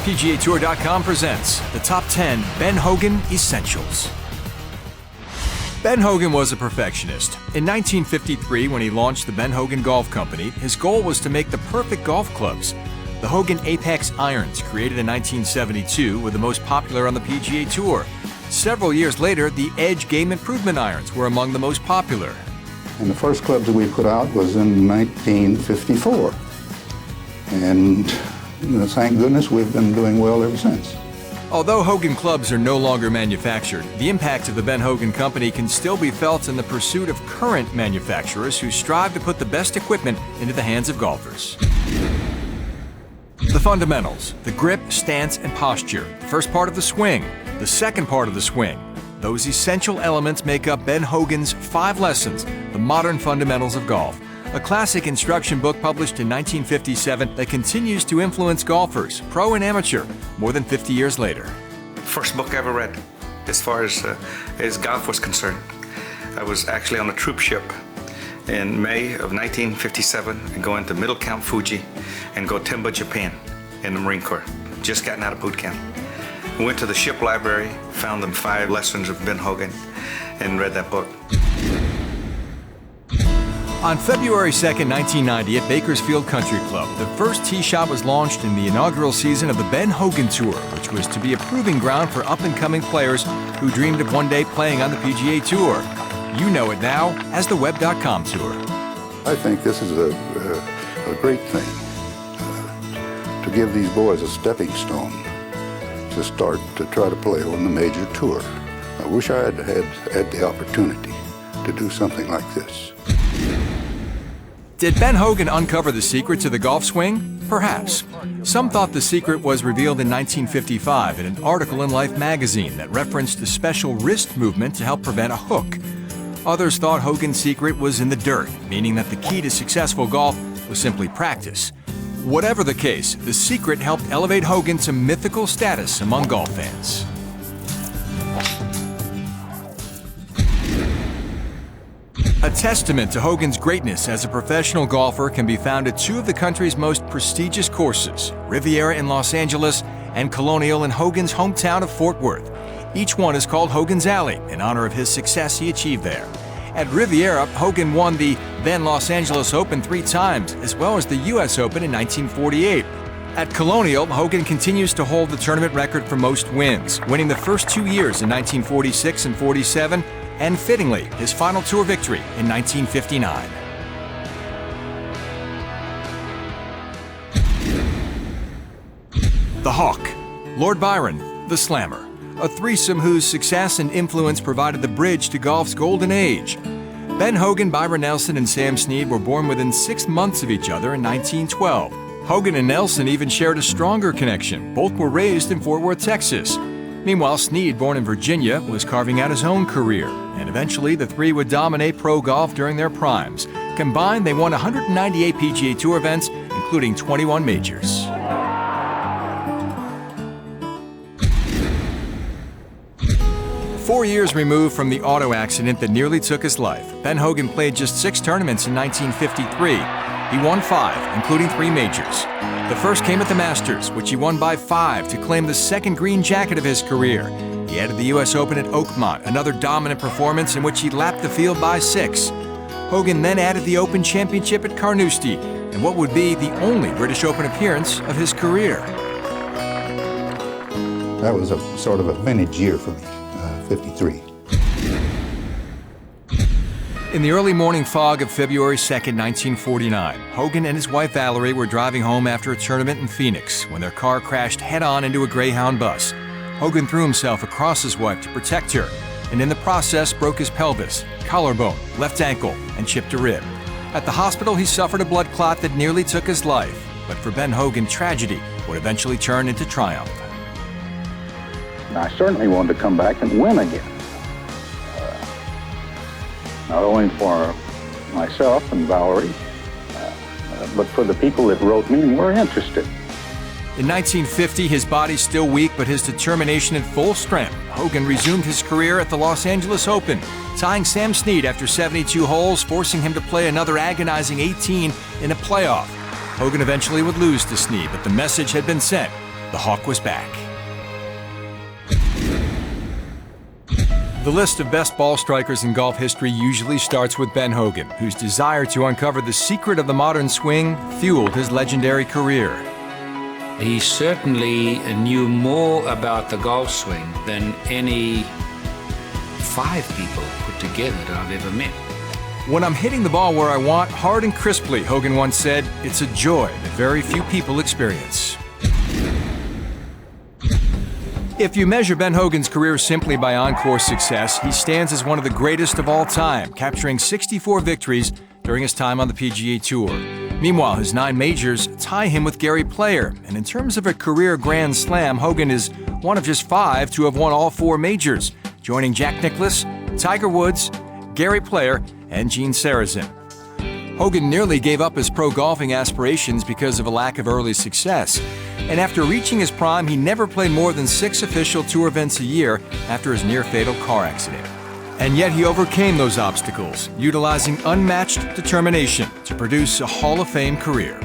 PGA TOUR.com presents the Top 10 Ben Hogan Essentials. Ben Hogan was a perfectionist. In 1953, when he launched the Ben Hogan Golf Company, his goal was to make the perfect golf clubs. The Hogan Apex irons, created in 1972, were the most popular on the PGA Tour. Several years later, the Edge Game Improvement irons were among the most popular. And the first clubs that we put out was in 1954. And thank goodness we've been doing well ever since. Although Hogan clubs are no longer manufactured, the impact of the Ben Hogan Company can still be felt in the pursuit of current manufacturers who strive to put the best equipment into the hands of golfers. The fundamentals: the grip, stance, and posture. The first part of the swing, the second part of the swing. Those essential elements make up Ben Hogan's 5 Lessons, the Modern Fundamentals of Golf, a classic instruction book published in 1957 that continues to influence golfers, pro and amateur, more than 50 years later. First book I ever read, as far as golf was concerned. I was actually on a troop ship in May of 1957 and going to Middle Camp Fuji and Gotemba, Japan in the Marine Corps. Just gotten out of boot camp. We went to the ship library, found them 5 Lessons of Ben Hogan, and read that book. On February 2, 1990, at Bakersfield Country Club, the first tee shot was launched in the inaugural season of the Ben Hogan Tour, which was to be a proving ground for up-and-coming players who dreamed of one day playing on the PGA Tour. You know it now as the Web.com Tour. I think this is a great thing to give these boys a stepping stone to start to try to play on the major tour. I wish I had had the opportunity to do something like this. Did Ben Hogan uncover the secret to the golf swing? Perhaps. Some thought the secret was revealed in 1955 in an article in Life magazine that referenced a special wrist movement to help prevent a hook. Others thought Hogan's secret was in the dirt, meaning that the key to successful golf was simply practice. Whatever the case, the secret helped elevate Hogan to mythical status among golf fans. A testament to Hogan's greatness as a professional golfer can be found at 2 of the country's most prestigious courses, Riviera in Los Angeles and Colonial in Hogan's hometown of Fort Worth. Each one is called Hogan's Alley in honor of his success he achieved there. At Riviera, Hogan won the then Los Angeles Open 3 times, as well as the U.S. Open in 1948. At Colonial, Hogan continues to hold the tournament record for most wins, winning the first 2 years in 1946 and 47, and fittingly, his final tour victory in 1959. The Hawk, Lord Byron, the Slammer, a threesome whose success and influence provided the bridge to golf's golden age. Ben Hogan, Byron Nelson, and Sam Snead were born within 6 months of each other in 1912. Hogan and Nelson even shared a stronger connection. Both were raised in Fort Worth, Texas. Meanwhile, Snead, born in Virginia, was carving out his own career, and eventually the 3 would dominate pro golf during their primes. Combined, they won 198 PGA Tour events, including 21 majors. Four years removed from the auto accident that nearly took his life, Ben Hogan played just 6 tournaments in 1953. He won 5, including 3 majors. The first came at the Masters, which he won by 5 to claim the second green jacket of his career. He added the U.S. Open at Oakmont, another dominant performance in which he lapped the field by 6. Hogan then added the Open Championship at Carnoustie, and what would be the only British Open appearance of his career. That was a sort of a vintage year for me, 53. In the early morning fog of February 2, 1949, Hogan and his wife Valerie were driving home after a tournament in Phoenix when their car crashed head-on into a Greyhound bus. Hogan threw himself across his wife to protect her, and in the process broke his pelvis, collarbone, left ankle, and chipped a rib. At the hospital, he suffered a blood clot that nearly took his life, but for Ben Hogan, tragedy would eventually turn into triumph. I certainly wanted to come back and win again. Not only for myself and Valerie, but for the people that wrote me and were interested. In 1950, his body still weak, but his determination at full strength, Hogan resumed his career at the Los Angeles Open, tying Sam Snead after 72 holes, forcing him to play another agonizing 18 in a playoff. Hogan eventually would lose to Snead, but the message had been sent. The Hawk was back. The list of best ball strikers in golf history usually starts with Ben Hogan, whose desire to uncover the secret of the modern swing fueled his legendary career. He certainly knew more about the golf swing than any 5 people put together that I've ever met. When I'm hitting the ball where I want, hard and crisply, Hogan once said, it's a joy that very few people experience. If you measure Ben Hogan's career simply by on-course success, he stands as one of the greatest of all time, capturing 64 victories during his time on the PGA Tour. Meanwhile, his 9 majors tie him with Gary Player, and in terms of a career Grand Slam, Hogan is one of just 5 to have won all 4 majors, joining Jack Nicklaus, Tiger Woods, Gary Player, and Gene Sarazen. Hogan nearly gave up his pro golfing aspirations because of a lack of early success. And after reaching his prime, he never played more than 6 official tour events a year after his near-fatal car accident. And yet he overcame those obstacles, utilizing unmatched determination to produce a Hall of Fame career.